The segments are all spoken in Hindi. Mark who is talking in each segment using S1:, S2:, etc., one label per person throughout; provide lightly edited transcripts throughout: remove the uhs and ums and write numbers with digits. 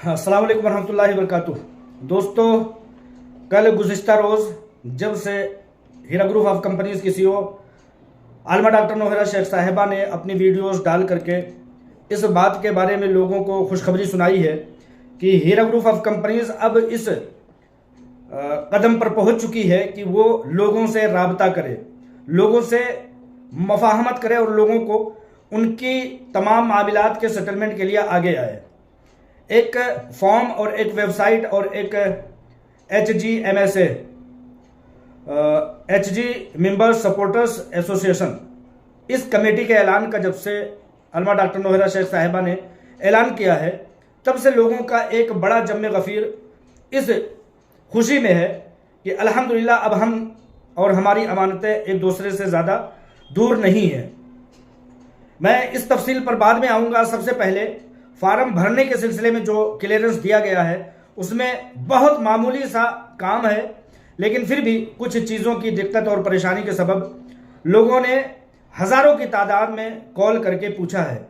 S1: अस्सलाम वालेकुम रहमतुल्लाहि व बरकातुहू। दोस्तों, कल गुज़िश्ता रोज़ जब से हीरा ग्रुप ऑफ कंपनीज़ की सीईओ आलमा डॉक्टर नौहरा शेख साहिबा ने अपनी वीडियोस डाल करके इस बात के बारे में लोगों को खुशखबरी सुनाई है कि हीरा ग्रुप ऑफ कंपनीज़ अब इस कदम पर पहुंच चुकी है कि वो लोगों से राबता करे, लोगों से मफाहमत करे और लोगों को उनकी तमाम मामलात के सेटलमेंट के लिए आगे आए। एक फॉर्म और एक वेबसाइट और एक HGMSA HG members supporters association, इस कमेटी के ऐलान का जब से आलमा डॉक्टर नौहरा शेख साहिबा ने ऐलान किया है, तब से लोगों का एक बड़ा जम्मे गफ़ीर इस खुशी में है कि अल्हम्दुलिल्लाह अब हम और हमारी अमानतें एक दूसरे से ज़्यादा दूर नहीं हैं। मैं इस तफसील पर बाद में आऊँगा। सबसे पहले फार्म भरने के सिलसिले में जो क्लियरेंस दिया गया है उसमें बहुत मामूली सा काम है, लेकिन फिर भी कुछ चीज़ों की दिक्कत और परेशानी के सबब लोगों ने हज़ारों की तादाद में कॉल करके पूछा है।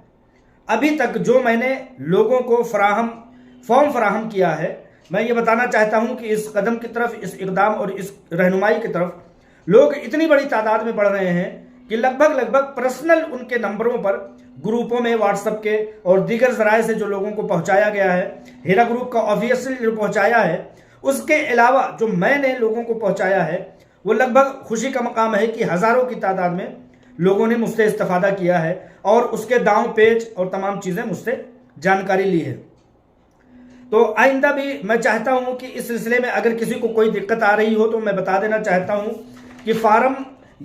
S1: अभी तक जो मैंने लोगों को फॉर्म फराहम किया है, मैं ये बताना चाहता हूँ कि इस कदम की तरफ, इस इक़दाम और इस रहनुमाई की तरफ लोग इतनी बड़ी तादाद में बढ़ रहे हैं कि लगभग पर्सनल उनके नंबरों पर ग्रुपों में व्हाट्सएप के और दीगर ज़राए से जो लोगों को पहुंचाया गया है, हीरा ग्रुप का ऑफिशियली जो पहुंचाया है, उसके अलावा जो मैंने लोगों को पहुंचाया है वो लगभग खुशी का मकाम है कि हज़ारों की तादाद में लोगों ने मुझसे इस्तेफादा किया है और उसके दांव पेच और तमाम चीज़ें मुझसे जानकारी ली है। तो आइंदा भी मैं चाहता हूँ कि इस सिलसिले में अगर किसी को कोई दिक्कत आ रही हो तो मैं बता देना चाहता हूँ कि फार्म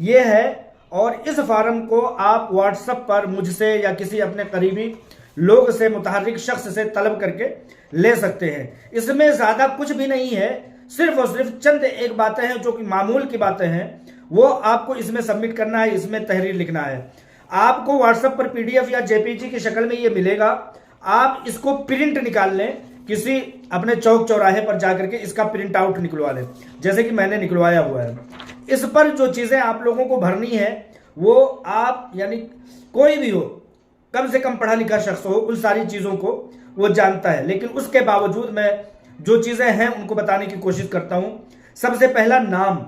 S1: ये है और इस फार्म को आप व्हाट्सएप पर मुझसे या किसी अपने करीबी लोग से, मुतहर्रिक शख्स से तलब करके ले सकते हैं। इसमें ज़्यादा कुछ भी नहीं है, सिर्फ और सिर्फ चंद एक बातें हैं जो कि मामूल की बातें हैं, वो आपको इसमें सबमिट करना है, इसमें तहरीर लिखना है। आपको व्हाट्सएप पर PDF या JPG की शक्ल में ये मिलेगा। आप इसको प्रिंट निकाल लें, किसी अपने चौक चौराहे पर जाकर के इसका प्रिंट आउट निकलवा लें, जैसे कि मैंने निकलवाया हुआ है। इस पर जो चीज़ें आप लोगों को भरनी है वो आप, यानी कोई भी हो, कम से कम पढ़ा लिखा शख्स हो, उन सारी चीज़ों को वो जानता है, लेकिन उसके बावजूद मैं जो चीज़ें हैं उनको बताने की कोशिश करता हूँ। सबसे पहला नाम,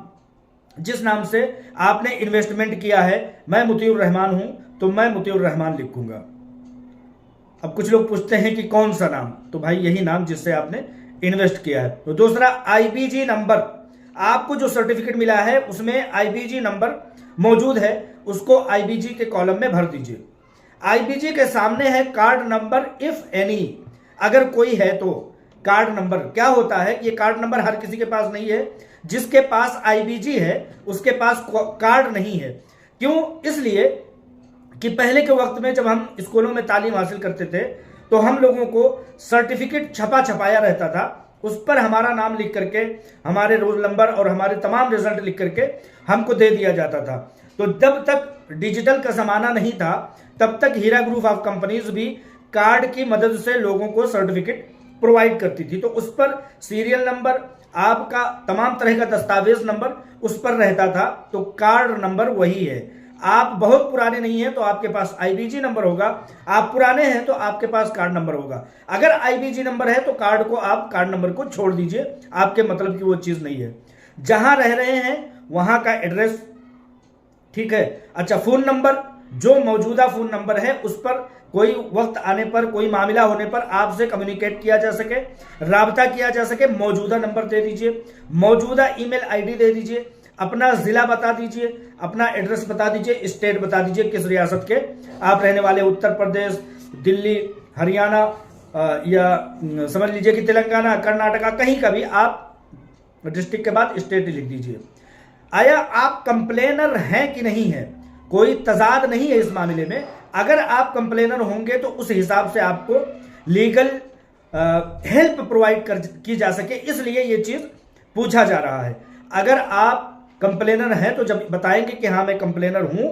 S1: जिस नाम से आपने इन्वेस्टमेंट किया है, मैं मुतीउर रहमान हूँ तो मैं मुतीउर रहमान लिखूंगा। अब कुछ लोग पूछते हैं कि कौन सा नाम, तो भाई यही नाम जिससे आपने इन्वेस्ट किया है। तो दूसरा IBG नंबर, आपको जो सर्टिफिकेट मिला है उसमें IBG नंबर मौजूद है, उसको IBG के कॉलम में भर दीजिए। IBG के सामने है कार्ड नंबर इफ एनी, अगर कोई है तो। कार्ड नंबर क्या होता है कि ये कार्ड नंबर हर किसी के पास नहीं है। जिसके पास IBG है उसके पास कार्ड नहीं है। क्यों? इसलिए कि पहले के वक्त में जब हम स्कूलों में तालीम हासिल करते थे तो हम लोगों को सर्टिफिकेट छपाया रहता था, उस पर हमारा नाम लिख करके, हमारे रोल नंबर और हमारे तमाम रिजल्ट लिख करके हमको दे दिया जाता था। तो जब तक डिजिटल का ज़माना नहीं था तब तक हीरा ग्रुप ऑफ कंपनीज भी कार्ड की मदद से लोगों को सर्टिफिकेट प्रोवाइड करती थी। तो उस पर सीरियल नंबर, आपका तमाम तरह का दस्तावेज नंबर उस पर रहता था। तो कार्ड नंबर वही है। आप बहुत पुराने नहीं हैं तो आपके पास IBG नंबर होगा, आप पुराने हैं तो आपके पास कार्ड नंबर होगा। अगर IBG नंबर है तो कार्ड को, आप कार्ड नंबर को छोड़ दीजिए, आपके मतलब की वो चीज़ नहीं है। जहां रह रहे हैं वहां का एड्रेस, ठीक है। अच्छा, फ़ोन नंबर, जो मौजूदा फ़ोन नंबर है उस पर कोई वक्त आने पर, कोई मामला होने पर आपसे कम्युनिकेट किया जा सके, राबता किया जा सके, मौजूदा नंबर दे दीजिए। मौजूदा ईमेल ID दे दीजिए। अपना ज़िला बता दीजिए, अपना एड्रेस बता दीजिए, स्टेट बता दीजिए किस रियासत के आप रहने वाले, उत्तर प्रदेश, दिल्ली, हरियाणा या समझ लीजिए कि तेलंगाना, कर्नाटका, कहीं का भी आप डिस्ट्रिक्ट के बाद स्टेट लिख दीजिए। आया आप कंप्लेनर हैं कि नहीं है, कोई तजाद नहीं है इस मामले में। अगर आप कंप्लेनर होंगे तो उस हिसाब से आपको लीगल हेल्प प्रोवाइड की जा सके, इसलिए ये चीज़ पूछा जा रहा है। अगर आप कंप्लेनर हैं तो जब बताएंगे कि हाँ मैं कंप्लेनर हूं,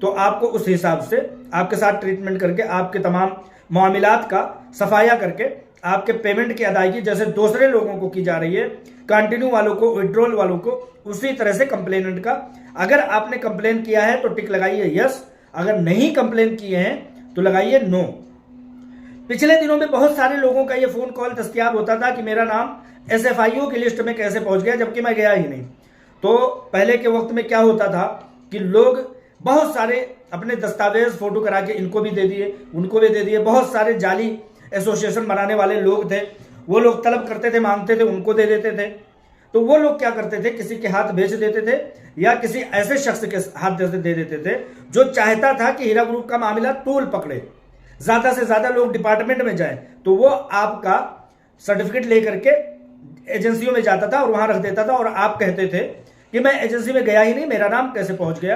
S1: तो आपको उस हिसाब से आपके साथ ट्रीटमेंट करके, आपके तमाम मामलात का सफाया करके, आपके पेमेंट की अदायगी जैसे दूसरे लोगों को की जा रही है, कंटिन्यू वालों को, विड्रॉल वालों को, उसी तरह से कंप्लेनेंट का, अगर आपने कंप्लेन किया है तो टिक लगाइए यस, अगर नहीं कंप्लेन किए हैं तो लगाइए नो। पिछले दिनों में बहुत सारे लोगों का ये फ़ोन कॉल दस्तयाब होता था कि मेरा नाम SFIO की लिस्ट में कैसे पहुंच गया, जबकि मैं गया ही नहीं। तो पहले के वक्त में क्या होता था कि लोग बहुत सारे अपने दस्तावेज फोटो करा के इनको भी दे दिए, उनको भी दे दिए। बहुत सारे जाली एसोसिएशन बनाने वाले लोग थे, वो लोग तलब करते थे, मांगते थे, उनको दे देते थे। तो वो लोग क्या करते थे, किसी के हाथ भेज देते थे या किसी ऐसे शख्स के हाथ दे देते थे जो चाहता था कि हीरा ग्रुप का मामला तूल पकड़े, ज्यादा से ज्यादा लोग डिपार्टमेंट में जाएं। तो वो आपका सर्टिफिकेट लेकर के एजेंसियों में जाता था और वहां रख देता था, और आप कहते थे कि मैं एजेंसी में गया ही नहीं, मेरा नाम कैसे पहुंच गया।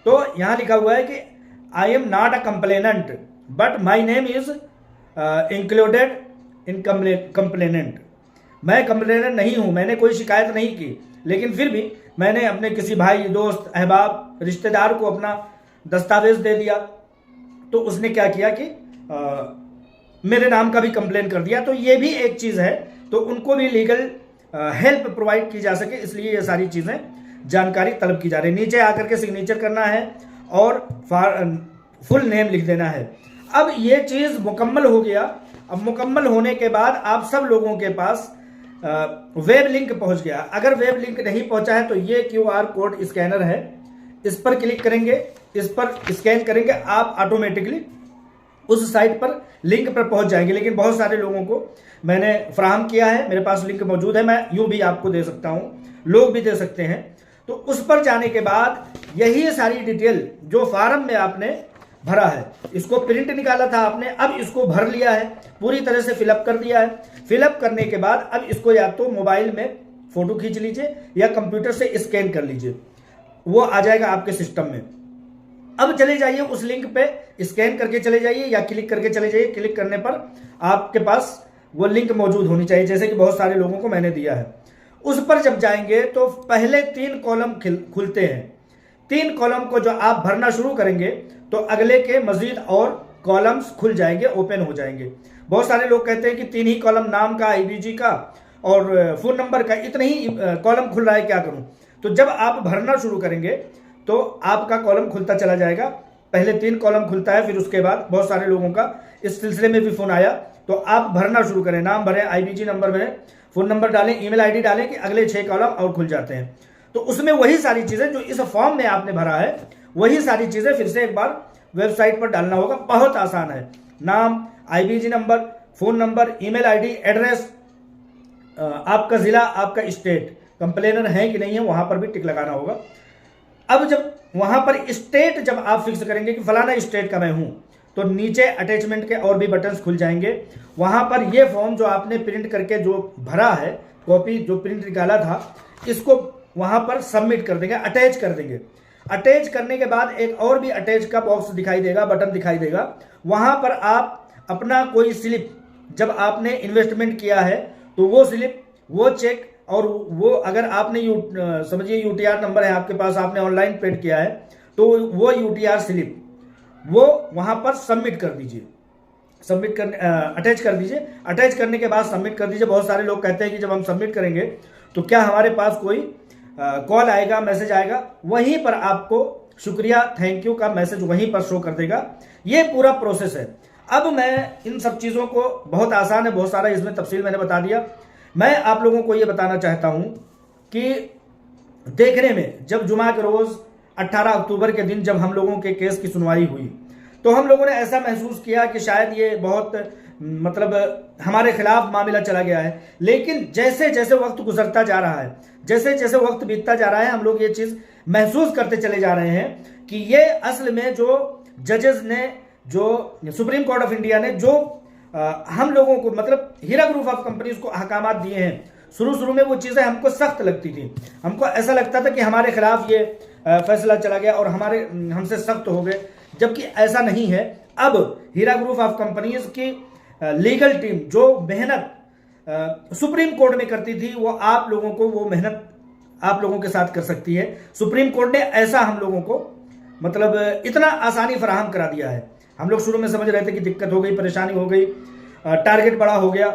S1: तो यहां लिखा हुआ है कि I am not a complainant but my name is included in complainant. मैं कंप्लेनेंट नहीं हूं, मैंने कोई शिकायत नहीं की, लेकिन फिर भी मैंने अपने किसी भाई, दोस्त, अहबाब, रिश्तेदार को अपना दस्तावेज दे दिया। तो उसने क्या किया कि मेरे नाम का भी कंप्लेन कर दिया। तो ये भी एक चीज है, तो उनको भी लीगल हेल्प प्रोवाइड की जा सके, इसलिए ये सारी चीजें जानकारी तलब की जा रही है। नीचे आकर के सिग्नेचर करना है और फुल नेम लिख देना है। अब ये चीज मुकम्मल हो गया। अब मुकम्मल होने के बाद आप सब लोगों के पास वेब लिंक पहुंच गया। अगर वेब लिंक नहीं पहुंचा है तो ये QR कोड स्कैनर है, इस पर क्लिक करेंगे, इस पर स्कैन करेंगे, आप ऑटोमेटिकली उस साइट पर लिंक पर पहुंच जाएंगे। लेकिन बहुत सारे लोगों को मैंने फ्राहम किया है, मेरे पास लिंक मौजूद है, मैं यूं भी आपको दे सकता हूं, लोग भी दे सकते हैं। तो उस पर जाने के बाद यही सारी डिटेल जो फॉर्म में आपने भरा है, इसको प्रिंट निकाला था आपने, अब इसको भर लिया है, पूरी तरह से फिलअप कर दिया है। फिलअप करने के बाद अब इसको या तो मोबाइल में फोटो खींच लीजिए या कंप्यूटर से स्कैन कर लीजिए, वो आ जाएगा आपके सिस्टम में। अब चले जाइए उस लिंक पे, स्कैन करके चले जाइए या क्लिक करके चले जाइए। क्लिक करने पर आपके पास वो लिंक मौजूद होनी चाहिए, जैसे कि बहुत सारे लोगों को मैंने दिया है। उस पर जब जाएंगे तो पहले 3 कॉलम खुलते हैं। 3 कॉलम को जो आप भरना शुरू करेंगे तो अगले के मजीद और कॉलम्स खुल जाएंगे, ओपन हो जाएंगे। बहुत सारे लोग कहते हैं कि 3 ही कॉलम, नाम का, IBG का और फोन नंबर का, इतने ही कॉलम खुल रहा है, क्या करूं। तो जब आप भरना शुरू करेंगे तो आपका कॉलम खुलता चला जाएगा। पहले 3 कॉलम खुलता है, फिर उसके बाद बहुत सारे लोगों का इस सिलसिले में भी फोन आया। तो आप भरना शुरू करें, नाम भरें, IBG नंबर भरें, फोन नंबर डालें, ईमेल ID डालें कि अगले 6 कॉलम और खुल जाते हैं। तो उसमें वही सारी चीजें जो इस फॉर्म में आपने भरा है, वही सारी चीजें फिर से एक बार वेबसाइट पर डालना होगा। बहुत आसान है, नाम, IBG number, phone number, email ID, address, आपका जिला, आपका स्टेट, कंप्लेनर है कि नहीं है वहां पर भी टिक लगाना होगा। अब जब वहां पर स्टेट जब आप फिक्स करेंगे कि फलाना स्टेट का मैं हूं, तो नीचे अटैचमेंट के और भी बटन्स खुल जाएंगे। वहां पर ये फॉर्म जो आपने प्रिंट करके जो भरा है, कॉपी जो प्रिंट निकाला था, इसको वहां पर सबमिट कर देंगे, अटैच कर देंगे। अटैच करने के बाद एक और भी अटैच का बॉक्स दिखाई देगा, बटन दिखाई देगा। वहां पर आप अपना कोई स्लिप, जब आपने इन्वेस्टमेंट किया है तो वो स्लिप, वो चेक, और वो अगर आपने समझिए UTR नंबर है आपके पास, आपने ऑनलाइन पेड किया है, तो वो UTR स्लिप वो वहां पर सबमिट कर दीजिए। सबमिट कर अटैच कर दीजिए। अटैच करने के बाद सबमिट कर दीजिए। बहुत सारे लोग कहते हैं कि जब हम सबमिट करेंगे तो क्या हमारे पास कोई कॉल आएगा, मैसेज आएगा। वहीं पर आपको शुक्रिया, थैंक यू का मैसेज वहीं पर शो कर देगा। ये पूरा प्रोसेस है। अब मैं इन सब चीज़ों को, बहुत आसान है, बहुत सारा इसमें तफसील मैंने बता दिया। मैं आप लोगों को ये बताना चाहता हूं कि देखने में जब जुमा के रोज 18 अक्टूबर के दिन जब हम लोगों के केस की सुनवाई हुई, तो हम लोगों ने ऐसा महसूस किया कि शायद ये बहुत हमारे खिलाफ मामला चला गया है। लेकिन जैसे जैसे वक्त गुजरता जा रहा है, जैसे जैसे वक्त बीतता जा रहा है, हम लोग ये चीज महसूस करते चले जा रहे हैं कि ये असल में जो जजेस ने, जो सुप्रीम कोर्ट ऑफ इंडिया ने जो हम लोगों को, मतलब हीरा ग्रुप ऑफ कंपनीज को अहकामात दिए हैं, शुरू में वो चीजें हमको सख्त लगती थी। हमको ऐसा लगता था कि हमारे खिलाफ ये फैसला चला गया और हमसे सख्त हो गए, जबकि ऐसा नहीं है। अब हीरा ग्रुप ऑफ कंपनीज की लीगल टीम जो मेहनत सुप्रीम कोर्ट में करती थी, वो आप लोगों को वो मेहनत आप लोगों के साथ कर सकती है। सुप्रीम कोर्ट ने ऐसा हम लोगों को मतलब इतना आसानी फराहम करा दिया है। हम लोग शुरू में समझ रहे थे कि दिक्कत हो गई, परेशानी हो गई, टारगेट बड़ा हो गया।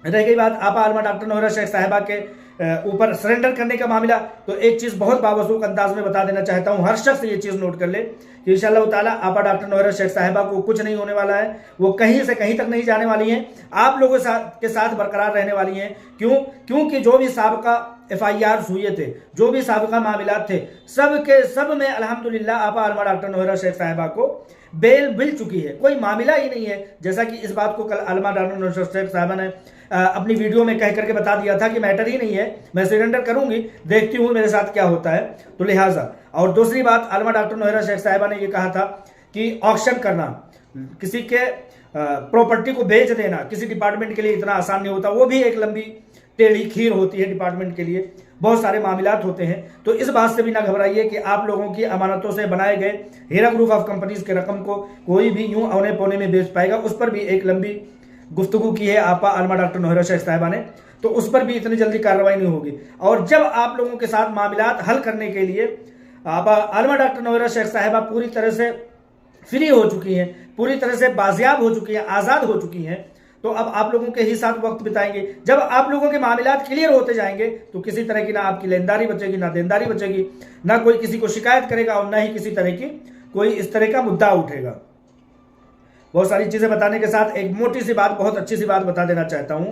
S1: रह गई बात आपा आलमा डॉक्टर नोहरा शेख साहिबा के ऊपर सरेंडर करने का मामला, तो एक चीज बहुत बावसूख अंदाज में बता देना चाहता हूं, हर शख्स ये चीज नोट कर ले कि इंशाअल्लाह ताला आपा डॉक्टर नौहरा शेख साहिबा को कुछ नहीं होने वाला है, वो कहीं से कहीं तक नहीं जाने वाली हैं, आप लोगों के साथ बरकरार रहने वाली हैं। क्योंकि जो भी साबिका FIR हुए थे, जो भी साबिका मामलात थे, सब में अल्हम्दुलिल्लाह आपा अलमा डॉक्टर नौहरा शेख साहिबा को बेल मिल चुकी है, कोई मामला ही नहीं है। जैसा कि इस बात को कल अलमा डॉक्टर नौहरा शेख साहिबा ने अपनी वीडियो में कह करके बता दिया था कि मैटर ही नहीं है, मैं सरेंडर करूंगी, देखती हूं मेरे साथ क्या होता है। तो लिहाजा, और दूसरी बात, अलमा डॉक्टर नौहरा शेख साहिबा ने यह कहा था कि ऑक्शन करना, किसी के प्रॉपर्टी को बेच देना किसी डिपार्टमेंट के लिए इतना आसान नहीं होता, वो भी एक लंबी टेढ़ी खीर होती है डिपार्टमेंट के लिए, बहुत सारे मामलात होते हैं। तो इस बात से भी ना घबराइए कि आप लोगों की अमानतों से बनाए गए हीरा ग्रुप ऑफ कंपनीज के रकम को कोई भी यूं औने पौने में बेच पाएगा। उस पर भी एक लंबी गुफ्तगू की है आपा अलमा डॉक्टर नौहरा शेख साहिबा ने, तो उस पर भी इतनी जल्दी कार्रवाई नहीं होगी। और जब आप लोगों के साथ मामलात हल करने के लिए आपा अलमा डॉक्टर नौहरा शेख साहिबा पूरी तरह से फ्री हो चुकी हैं, पूरी तरह से बाजियाब हो चुकी हैं, आजाद हो चुकी हैं, तो अब आप लोगों के ही साथ वक्त बिताएंगे। जब आप लोगों के मामलात क्लियर होते जाएंगे तो किसी तरह की ना आपकी लेनदारी बचेगी, ना देनदारी बचेगी, ना कोई किसी को शिकायत करेगा और ना ही किसी तरह की कोई इस तरह का मुद्दा उठेगा। बहुत सारी चीजें बताने के साथ एक मोटी सी बात, बहुत अच्छी सी बात बता देना चाहता हूं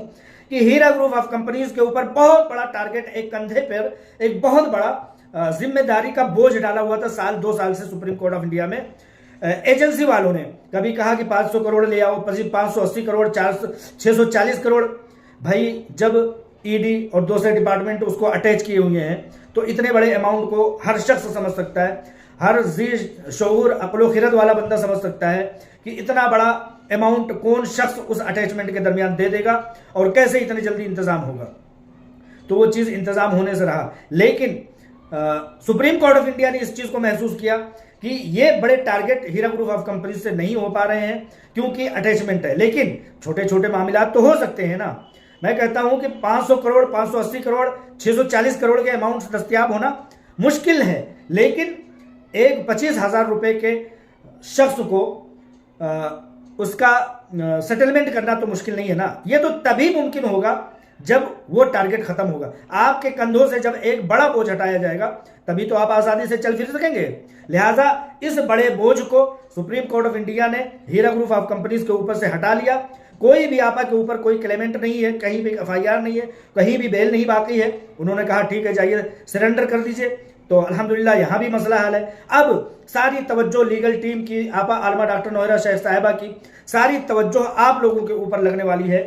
S1: कि हीरा ग्रुप ऑफ कंपनीज के ऊपर बहुत बड़ा टारगेट, एक कंधे पर एक बहुत बड़ा जिम्मेदारी का बोझ डाला हुआ था 2 साल से सुप्रीम कोर्ट ऑफ इंडिया में। एजेंसी वालों ने कभी कहा कि 500 करोड़ ले आओ, 580 करोड़, 640 करोड़। भाई, जब ईडी और दूसरे डिपार्टमेंट उसको अटैच किए हुए हैं तो इतने बड़े अमाउंट को हर शख्स समझ सकता है, हर जी शऊर अक्लो खिरत वाला बंदा समझ सकता है कि इतना बड़ा अमाउंट कौन शख्स उस अटैचमेंट के दरमियान दे देगा और कैसे इतनी जल्दी इंतजाम होगा। तो वो चीज इंतजाम होने से रहा, लेकिन सुप्रीम कोर्ट ऑफ इंडिया ने इस चीज को महसूस किया कि ये बड़े target Hira group of company से नहीं हो पा रहे हैं क्योंकि अटैचमेंट है, लेकिन छोटे छोटे मामलात तो हो सकते हैं ना। मैं कहता हूं कि 500 करोड़, 580 करोड़, 640 करोड़ के अमाउंट दस्तयाब होना मुश्किल है, लेकिन एक 25,000 रुपए के शख्स को उसका सेटलमेंट करना तो मुश्किल नहीं है ना। ये तो तभी मुमकिन होगा जब वो टारगेट खत्म होगा। आपके कंधों से जब एक बड़ा बोझ हटाया जाएगा तभी तो आप आजादी से चल फिर सकेंगे। लिहाजा इस बड़े बोझ को सुप्रीम कोर्ट ऑफ इंडिया ने हीरा ग्रुप ऑफ कंपनीज के ऊपर से हटा लिया। कोई भी आपा के ऊपर कोई क्लेमेंट नहीं है, कहीं भी FIR नहीं है, कहीं भी बेल नहीं बाकी है। उन्होंने कहा ठीक है, जाइए सरेंडर कर दीजिए। तो अल्हम्दुलिल्लाह यहाँ भी मसला हल है। अब सारी तवज्जो लीगल टीम की, आपा अलमा डॉक्टर नौहरा शेख साहिबा की सारी तवज्जो आप लोगों के ऊपर लगने वाली है।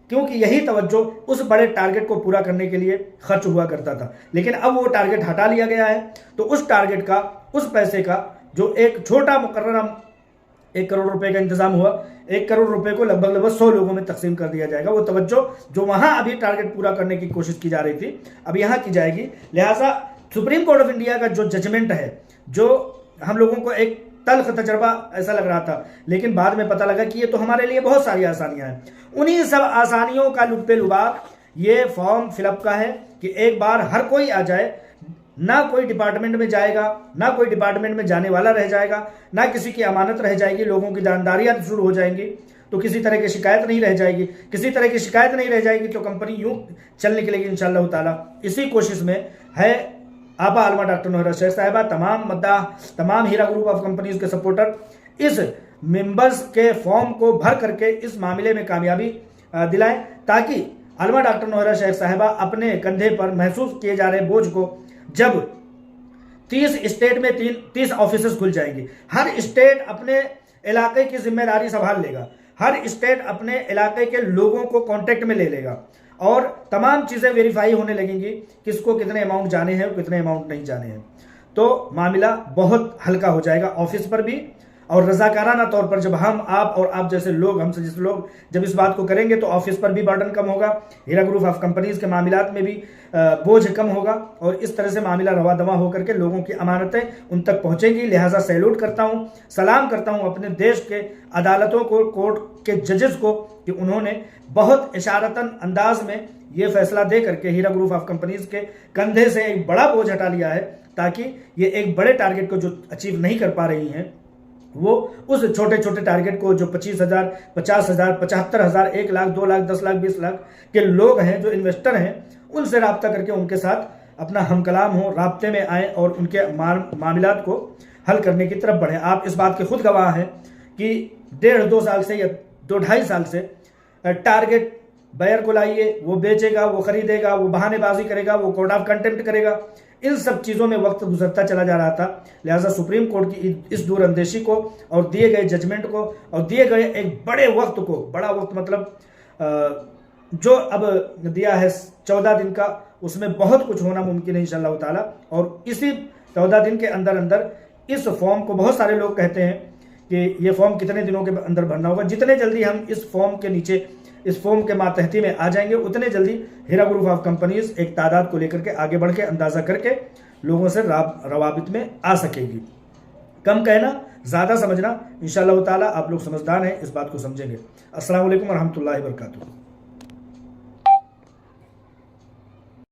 S1: क्योंकि यही तवज्जो उस बड़े टारगेट को पूरा करने के लिए खर्च हुआ करता था, लेकिन अब वो टारगेट हटा लिया गया है। तो उस टारगेट का, उस पैसे का जो एक छोटा मुकर्रर 1 करोड़ रुपए का इंतजाम हुआ, 1 करोड़ रुपए को लगभग 100 लोगों में तकसीम कर दिया जाएगा। वो तवज्जो जो वहां अभी टारगेट पूरा करने की कोशिश की जा रही थी, अब यहां की जाएगी। लिहाजा सुप्रीम कोर्ट ऑफ इंडिया का जो जजमेंट है, जो हम लोगों को एक तल्ख तजर्बा ऐसा लग रहा था, लेकिन बाद में पता लगा कि ये तो हमारे लिए बहुत सारी आसानियां हैं। उन्हीं सब आसानियों का लुत्फे लुभाग ये फॉर्म फिलअप का है कि एक बार हर कोई आ जाए, ना कोई डिपार्टमेंट में जाएगा, ना कोई डिपार्टमेंट में जाने वाला रह जाएगा, ना किसी की अमानत रह जाएगी, लोगों की जानदारियां शुरू हो जाएंगी, तो किसी तरह की शिकायत नहीं रह जाएगी। किसी तरह की शिकायत नहीं रह जाएगी तो कंपनी यूं चल निकलेगी इंशाअल्लाह ताला। इसी कोशिश में है आपा अलमा डॉक्टर नौहरा शेख साहिबा, तमाम हीरा ग्रुप ऑफ कंपनीज के सपोर्टर इस मेंबर्स के फॉर्म को भर करके इस मामले में कामयाबी दिलाएं, ताकि अलमा डॉक्टर नौहरा शेख साहिबा अपने कंधे पर महसूस किए जा रहे बोझ को, जब 30 स्टेट में 30 ऑफिसेस खुल जाएंगे, हर स्टेट अपने इलाके की जिम्मेदारी संभाल लेगा, हर स्टेट अपने इलाके के लोगों को कांटेक्ट में ले लेगा और तमाम चीजें वेरीफाई होने लगेंगी, किसको कितने अमाउंट जाने हैं और कितने अमाउंट नहीं जाने हैं। तो मामला बहुत हल्का हो जाएगा ऑफिस पर भी, और रजाकाराना तौर पर जब हम आप और आप जैसे लोग, हमसे जैसे लोग जब इस बात को करेंगे तो ऑफिस पर भी बर्डन कम होगा, हीरा ग्रुप ऑफ कंपनीज के मामलात में भी बोझ कम होगा, और इस तरह से मामला रवा दवा होकर के लोगों की अमानतें उन तक पहुंचेंगी। लिहाजा सैल्यूट करता हूं, सलाम करता हूं अपने देश के अदालतों को, कोर्ट के जजेस को, कि उन्होंने बहुत इशारतन अंदाज में ये फैसला दे करके हीरा ग्रुप ऑफ कंपनीज के कंधे से एक बड़ा बोझ हटा लिया है, ताकि ये एक बड़े टारगेट को जो अचीव नहीं कर पा रही हैं वो उस छोटे छोटे टारगेट को जो 25,000, 50,000, 75,000, 1 लाख, 2 लाख, 10 लाख, 20 लाख के लोग हैं, जो इन्वेस्टर हैं, उनसे रब्ता करके उनके साथ अपना हमकलाम हो, राब्ते में आए और उनके मामलात को हल करने की तरफ बढ़े। आप इस बात के खुद गवाह हैं कि 1.5-2 साल से या 2-2.5 साल से टारगेट बायर को लाइए, वो बेचेगा, वो खरीदेगा, वो बहानेबाजी करेगा, वो कोड ऑफ कंटेम्प्ट करेगा, इन सब चीज़ों में वक्त गुजरता चला जा रहा था। लिहाजा सुप्रीम कोर्ट की इस दूरअंदेशी को और दिए गए जजमेंट को और दिए गए एक बड़े वक्त को, बड़ा वक्त मतलब जो अब दिया है 14 दिन का, उसमें बहुत कुछ होना मुमकिन है इंशाअल्लाह ताला। और इसी 14 दिन के अंदर अंदर इस फॉर्म को, बहुत सारे लोग कहते हैं कि ये फॉर्म कितने दिनों के अंदर भरना होगा, जितने जल्दी हम इस फॉर्म के नीचे, इस फॉर्म के मातहती में आ जाएंगे, उतने जल्दी हीरा ग्रुप ऑफ कंपनीज एक तादाद को लेकर के आगे बढ़ के अंदाजा करके लोगों से रवाबित में आ सकेगी। कम कहना, ज़्यादा समझना। इंशाअल्लाह ताला आप लोग समझदार हैं, इस बात को समझेंगे। अस्सलाम वालेकुम व रहमतुल्लाहि व बरकातुहू।